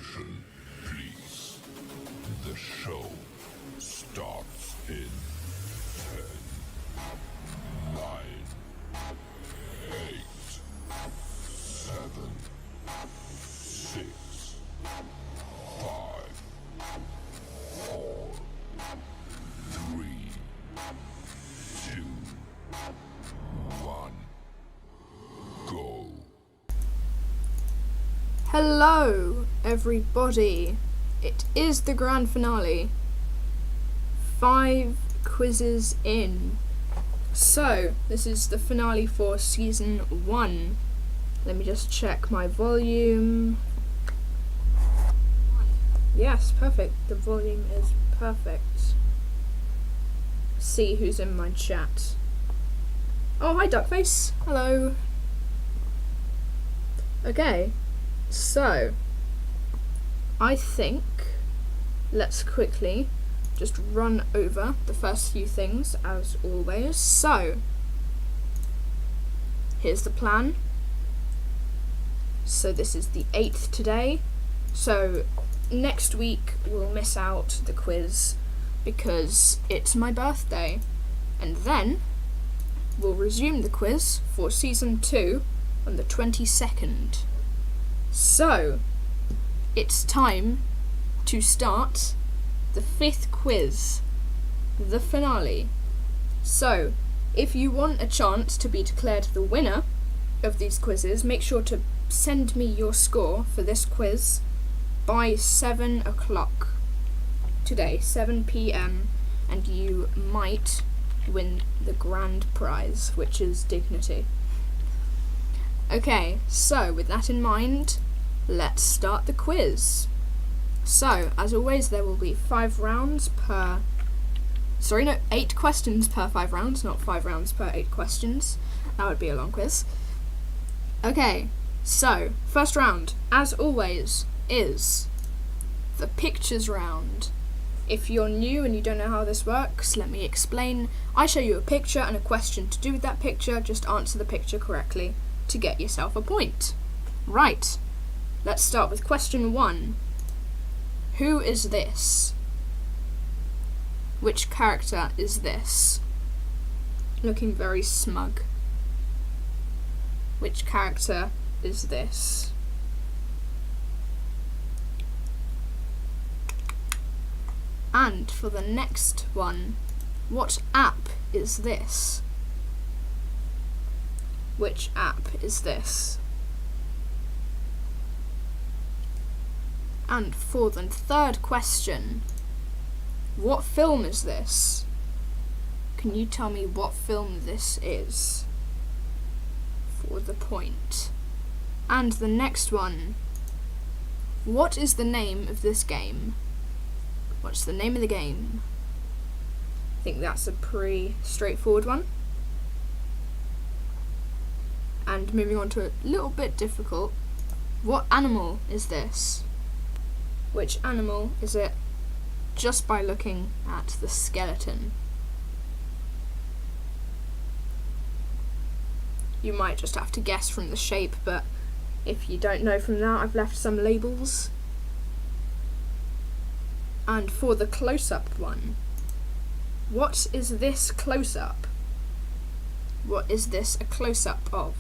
Attention, please. The show starts in 10, 9, 8, 7, 6, 5, 4, 3, 2, 1, go. Hello, everybody. It is the grand finale. 5 quizzes in. So, this is the finale for season 1. Let me just check my volume. Yes, perfect. The volume is perfect. See who's in my chat. Oh, hi, Duckface. Hello. Okay. So, I think let's quickly just run over the first few things as always. So, here's the plan. So this is the 8th today. So next week we'll miss out the quiz because it's my birthday. And then we'll resume the quiz for season 2 on the 22nd. So, it's time to start the 5th quiz, the finale. So, if you want a chance to be declared the winner of these quizzes, make sure to send me your score for this quiz by 7 o'clock today, 7 p.m, and you might win the grand prize, which is dignity. Okay, so with that in mind, let's start the quiz. So, as always, there will be 8 questions per 5 rounds, not 5 rounds per 8 questions. That would be a long quiz. Okay, so, first round, as always, is the pictures round. If you're new and you don't know how this works, let me explain. I show you a picture and a question to do with that picture. Just answer the picture correctly to get yourself a point. Right, let's start with question 1. Who is this? Which character is this? Looking very smug. Which character is this? And for the next one, what app is this? Which app is this? And for the third question, what film is this? Can you tell me what film this is? For the point. And the next one, what is the name of this game? What's the name of the game? I think that's a pretty straightforward one. And moving on to a little bit difficult, what animal is this? Which animal is it? Just by looking at the skeleton. You might just have to guess from the shape, but if you don't know from that, I've left some labels. And for the close-up one, what is this close-up? What is this a close-up of?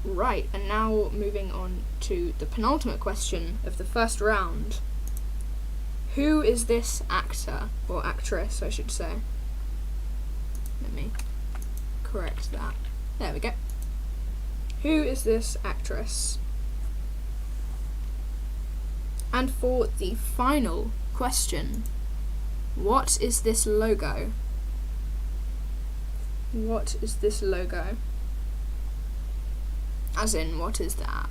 Right, and now moving on to the penultimate question of the first round. Who is this actor, or actress, I should say? Let me correct that. There we go. Who is this actress? And for the final question, what is this logo? What is this logo? As in, what is the app?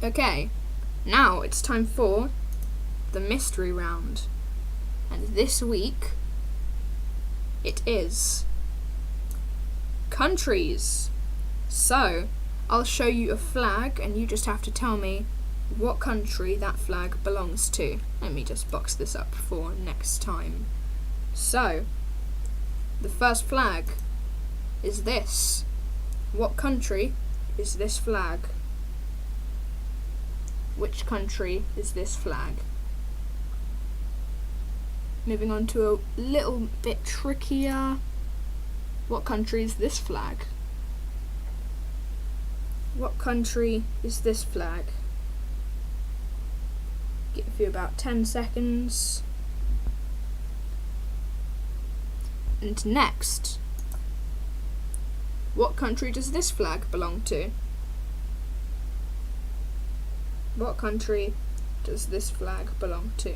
Okay, now it's time for the mystery round. And this week, it is countries. So, I'll show you a flag and you just have to tell me what country that flag belongs to. Let me just box this up for next time. So, the first flag is this? What country is this flag? Which country is this flag? Moving on to a little bit trickier. What country is this flag? What country is this flag? Give you about 10 seconds. And next, what country does this flag belong to? What country does this flag belong to?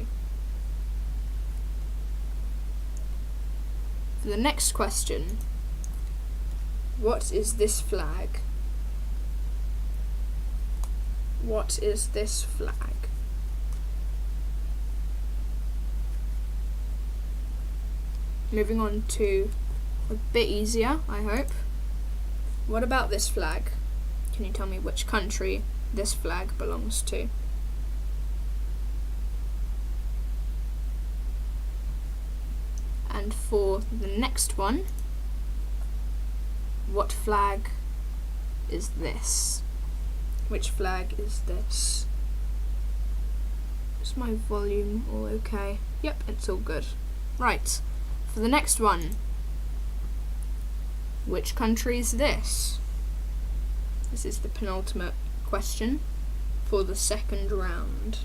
For the next question, what is this flag? What is this flag? Moving on to a bit easier, I hope. What about this flag? Can you tell me which country this flag belongs to? And for the next one, what flag is this? Which flag is this? Is my volume all okay? Yep, it's all good. Right, for the next one, which country is this? This is the penultimate question for the second round.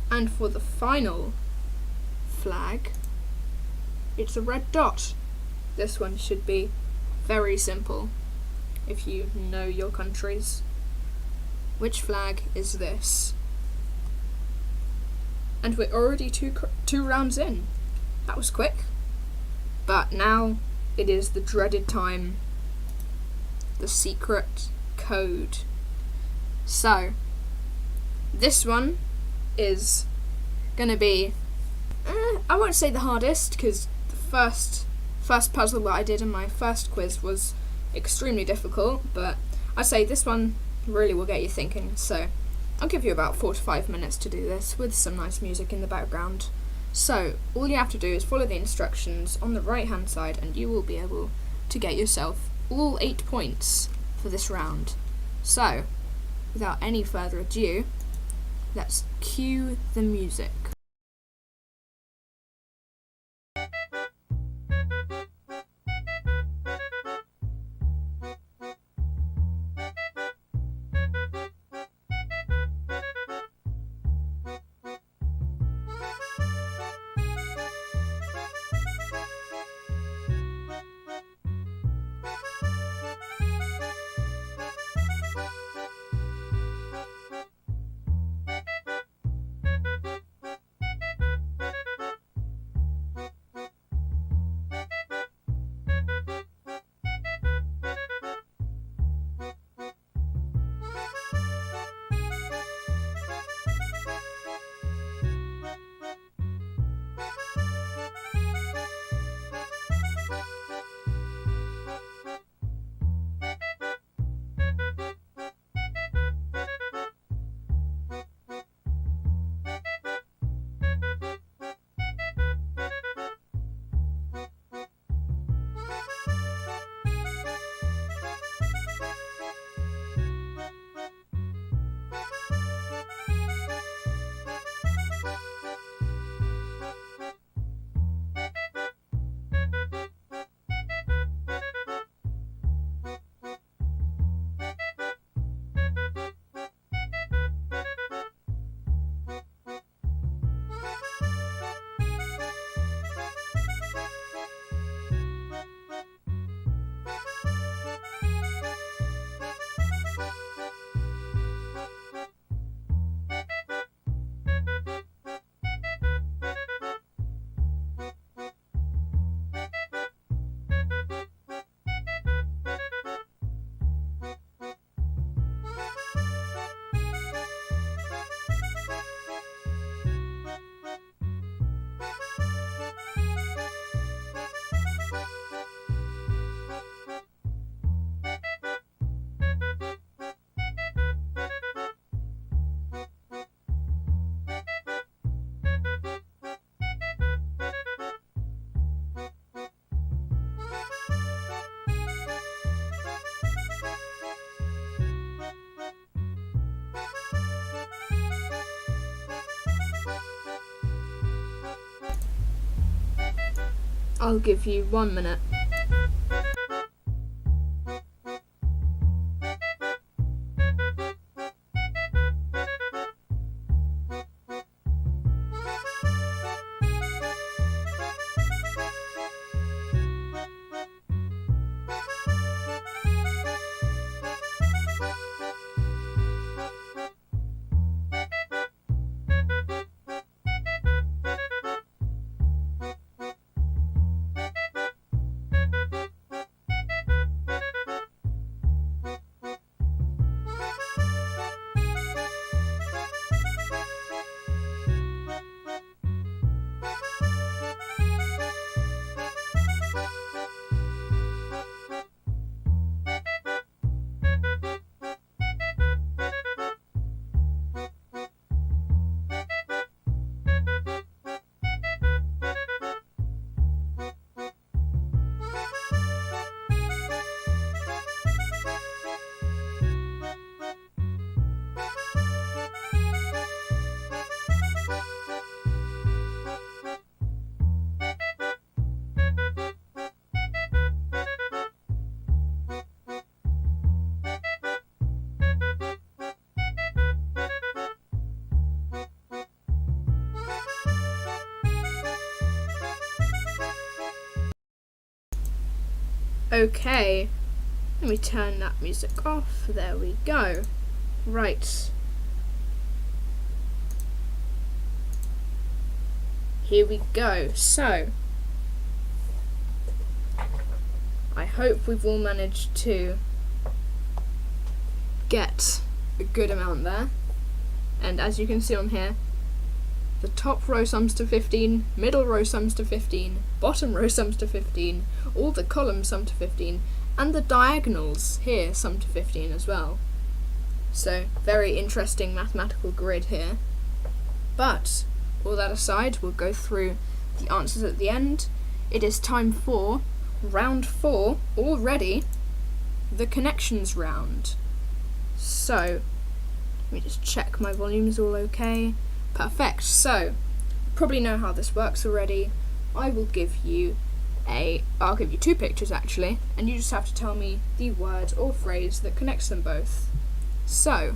And for the final flag, it's a red dot. This one should be very simple if you know your countries. Which flag is this? And we're already two rounds in. That was quick. But now it is the dreaded time, the secret code. So, this one is gonna be, I won't say the hardest, because the first puzzle that I did in my first quiz was extremely difficult, but I'd say this one really will get you thinking, so I'll give you about 4 to 5 minutes to do this with some nice music in the background. So, all you have to do is follow the instructions on the right hand side and you will be able to get yourself all 8 points for this round. So, without any further ado, let's cue the music. I'll give you 1 minute. Okay, let me turn that music off. There we go. Right. Here we go. So, I hope we've all managed to get a good amount there. And as you can see on here, the top row sums to 15, middle row sums to 15, bottom row sums to 15, all the columns sum to 15, and the diagonals here sum to 15 as well. So, very interesting mathematical grid here. But, all that aside, we'll go through the answers at the end. It is time for round 4 already, the connections round. So, let me just check my volume's all okay. Perfect. So, you probably know how this works already. I'll give you 2 pictures actually, and you just have to tell me the word or phrase that connects them both. So,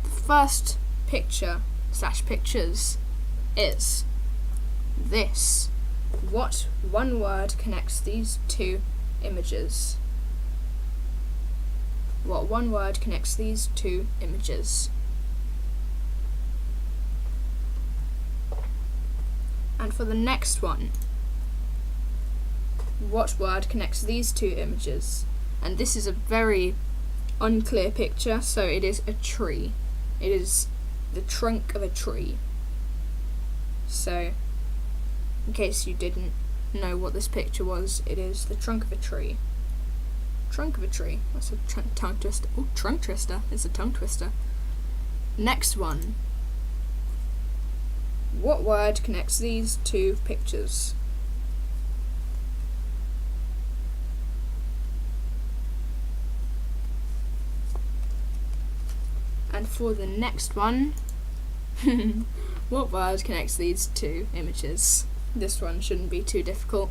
the first picture / pictures is this. What one word connects these 2 images? What one word connects these 2 images? And for the next one, what word connects these 2 images? And this is a very unclear picture, so it is a tree. It is the trunk of a tree. So, in case you didn't know what this picture was, it is the trunk of a tree. Trunk of a tree. That's a tongue twister. Oh, trunk twister. It's a tongue twister. Next one. What word connects these 2 pictures? And for the next one, what word connects these 2 images? This one shouldn't be too difficult.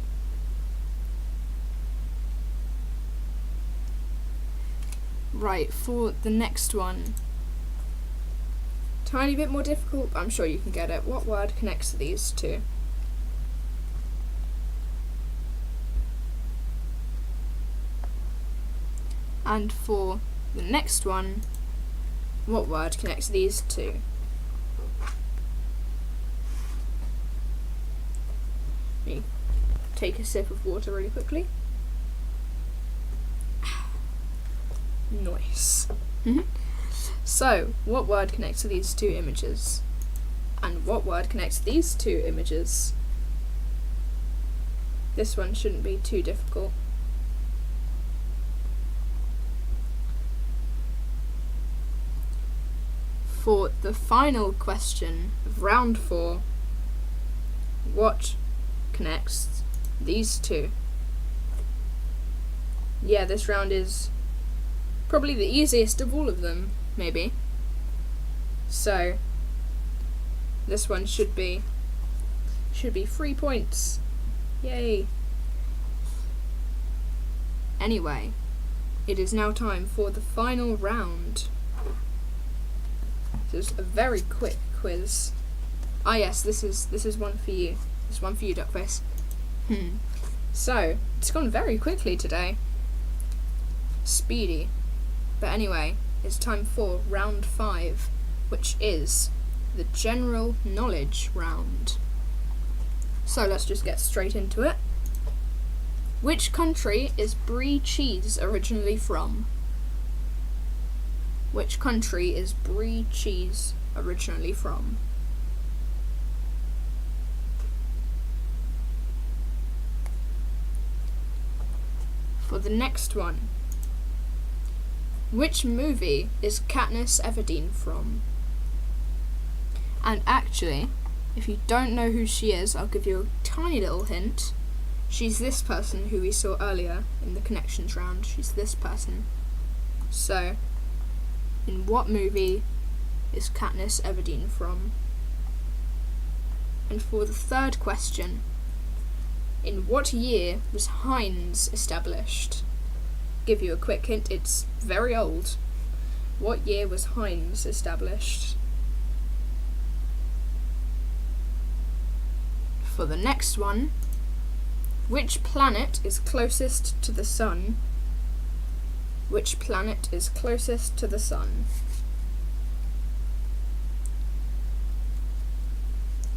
Right, for the next one, tiny bit more difficult, but I'm sure you can get it. What word connects these 2? And for the next one, what word connects these 2? Let me take a sip of water really quickly. Nice. So, what word connects to these 2 images? And what word connects these 2 images? This one shouldn't be too difficult. For the final question of round 4, what connects these 2? Yeah, this round is probably the easiest of all of them, maybe. So, this one should be 3 points. Yay. anyway, it is now time for the final round. This is a very quick quiz. Ah yes, this is one for you. This is one for you, Duckface. So, it's gone very quickly today. Speedy. But anyway, it's time for round 5, which is the general knowledge round. So let's just get straight into it. Which country is brie cheese originally from? Which country is brie cheese originally from? For the next one, which movie is Katniss Everdeen from? And actually, if you don't know who she is, I'll give you a tiny little hint. She's this person who we saw earlier in the connections round. She's this person. So, in what movie is Katniss Everdeen from? And for the third question, in what year was Heinz established? Give you a quick hint, it's very old. What year was Heinz established? For the next one, which planet is closest to the sun? Which planet is closest to the sun?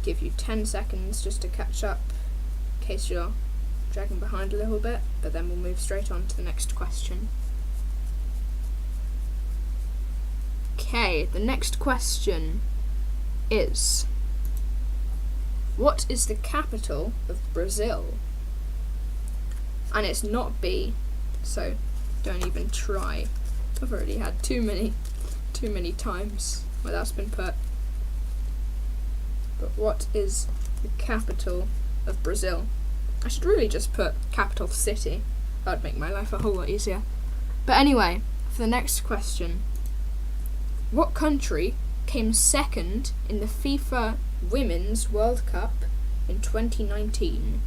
Give you 10 seconds just to catch up, in case you're dragging behind a little bit, but then we'll move straight on to the next question. Okay, the next question is, what is the capital of Brazil? And it's not B, so don't even try. I've already had too many times where that's been put. But what is the capital of Brazil? I should really just put capital city. That would make my life a whole lot easier. But anyway, for the next question, what country came second in the FIFA Women's World Cup in 2019?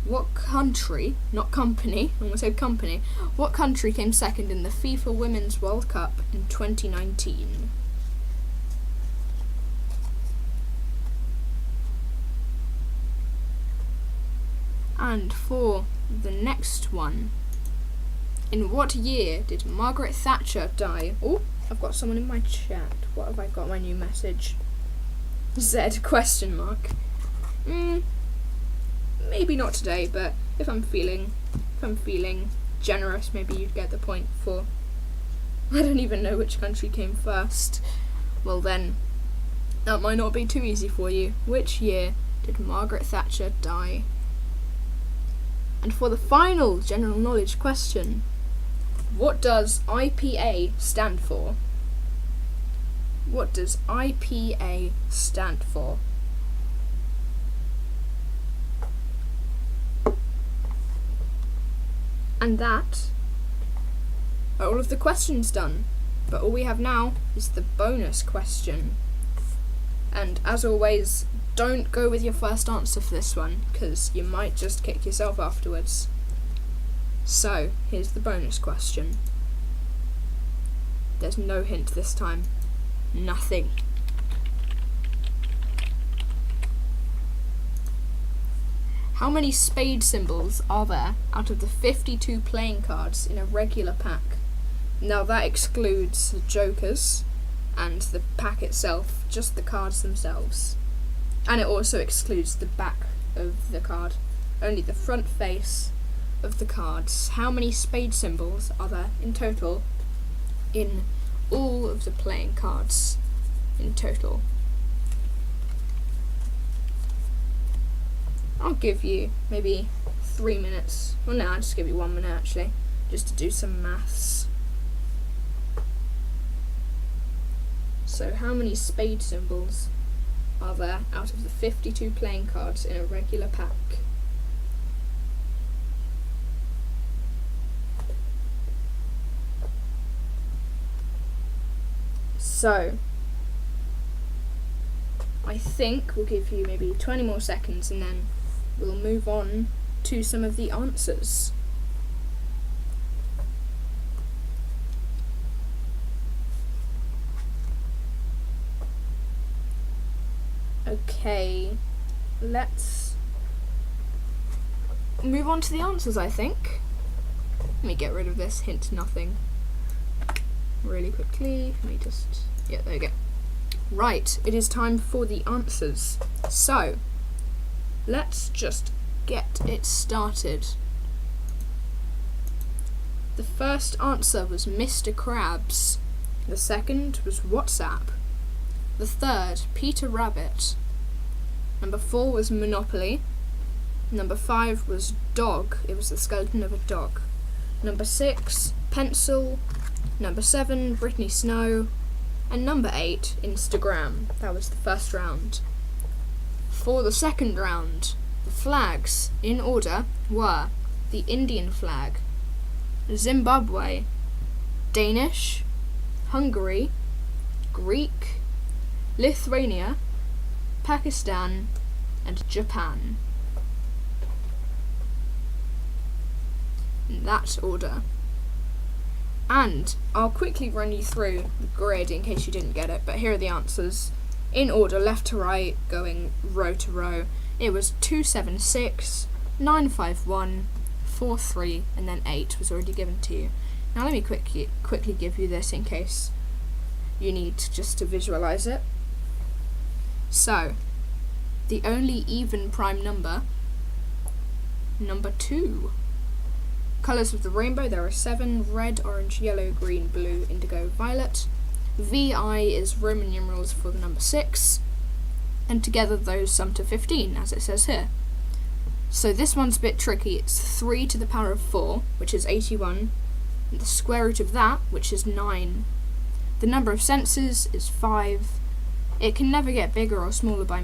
What country, not company, I almost said company, what country came second in the FIFA Women's World Cup in 2019? And for the next one, in what year did Margaret Thatcher die? Oh, I've got someone in my chat. What have I got? My new message. Z question mark. Maybe not today, but if I'm feeling generous, maybe you'd get the point for, I don't even know which country came first. Well then, that might not be too easy for you. Which year did Margaret Thatcher die? And for the final general knowledge question, what does IPA stand for? What does IPA stand for? And that are all of the questions done. But all we have now is the bonus question. And as always, don't go with your first answer for this one, because you might just kick yourself afterwards. So, here's the bonus question. There's no hint this time. Nothing. How many spade symbols are there out of the 52 playing cards in a regular pack? Now that excludes the jokers and the pack itself, just the cards themselves. And it also excludes the back of the card, only the front face of the cards. How many spade symbols are there in total in all of the playing cards in total? I'll give you maybe 3 minutes. Well, no, I'll just give you 1 minute actually, just to do some maths. So how many spade symbols are there out of the 52 playing cards in a regular pack? So, I think we'll give you maybe 20 more seconds and then we'll move on to some of the answers. Okay, let's move on to the answers, I think. Let me get rid of this hint nothing really quickly. Let me just, yeah, there we go. Right, it is time for the answers. So, let's just get it started. The first answer was Mr. Krabs. The second was WhatsApp. The third, Peter Rabbit. Number 4 was Monopoly. Number 5 was Dog. It was the skeleton of a dog. Number 6, Pencil. Number 7, Britney Snow. And number 8, Instagram. That was the first round. For the second round, the flags in order were the Indian flag, Zimbabwe, Danish, Hungary, Greek, Lithuania, Pakistan, and Japan. In that order. And I'll quickly run you through the grid in case you didn't get it, but here are the answers. In order, left to right, going row to row. It was 276, 951, 43, and then 8 was already given to you. Now let me quickly give you this in case you need just to visualize it. So, the only even prime number 2. Colours of the rainbow, there are 7, red, orange, yellow, green, blue, indigo, violet. VI is Roman numerals for the number 6, and together those sum to 15, as it says here. So this one's a bit tricky. It's 3 to the power of 4, which is 81, and the square root of that, which is 9. The number of senses is 5. It can never get bigger or smaller by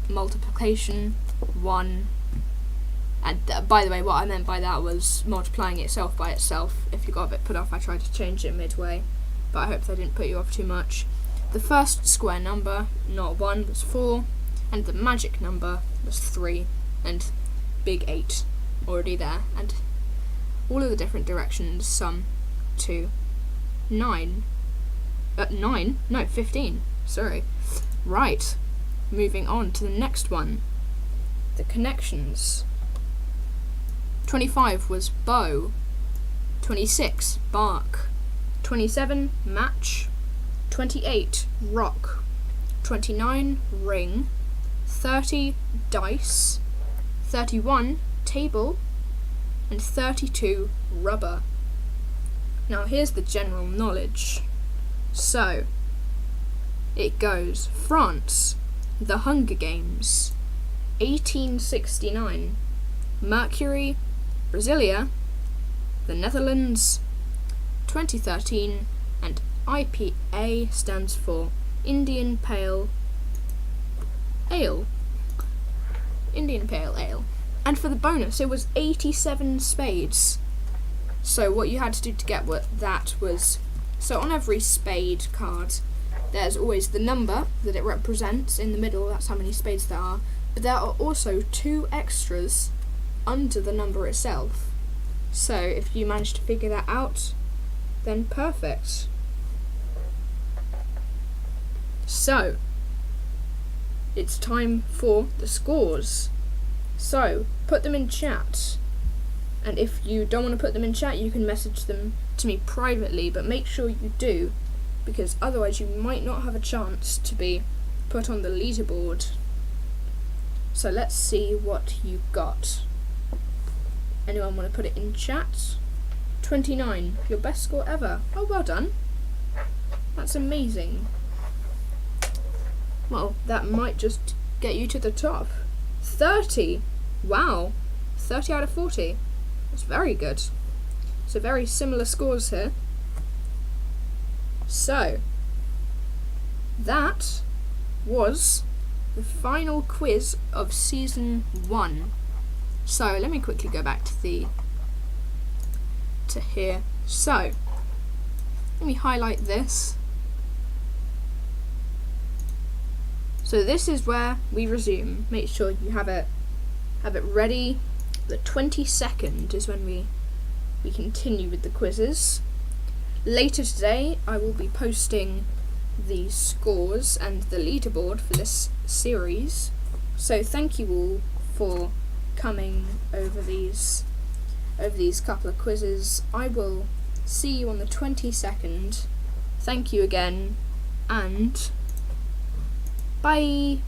multiplication, 1. And by the way, what I meant by that was multiplying itself by itself. If you got a bit put off, I tried to change it midway, but I hope that didn't put you off too much. The first square number, not 1, was 4, and the magic number was 3, and big 8 already there, and all of the different directions sum to 9. 15, sorry. Right, moving on to the next one. The connections. 25 was bow, 26 bark, 27 match, 28 rock, 29 ring, 30 dice, 31 table, and 32 rubber. Now here's the general knowledge. So, it goes France, The Hunger Games, 1869, Mercury, Brasilia, the Netherlands, 2013, and IPA stands for Indian Pale Ale. Indian Pale Ale. And for the bonus, it was 87 spades. So what you had to do to get that was, so on every spade card, there's always the number that it represents in the middle, that's how many spades there are, but there are also 2 extras under the number itself. So if you manage to figure that out, then perfect. So, it's time for the scores. So, put them in chat. And if you don't want to put them in chat, you can message them to me privately, but make sure you do, because otherwise you might not have a chance to be put on the leaderboard. So let's see what you got. Anyone want to put it in chat? 29, your best score ever. Oh, well done. That's amazing. Well, that might just get you to the top. 30. Wow. 30 out of 40. That's very good. So very similar scores here. So, that was the final quiz of season 1. So let me quickly go back to here. So let me highlight this. So this is where we resume. Make sure you have it ready. The 22nd is when we continue with the quizzes. Later today I will be posting the scores and the leaderboard for this series. So thank you all for coming over these couple of quizzes. I will see you on the 22nd. Thank you again, and bye.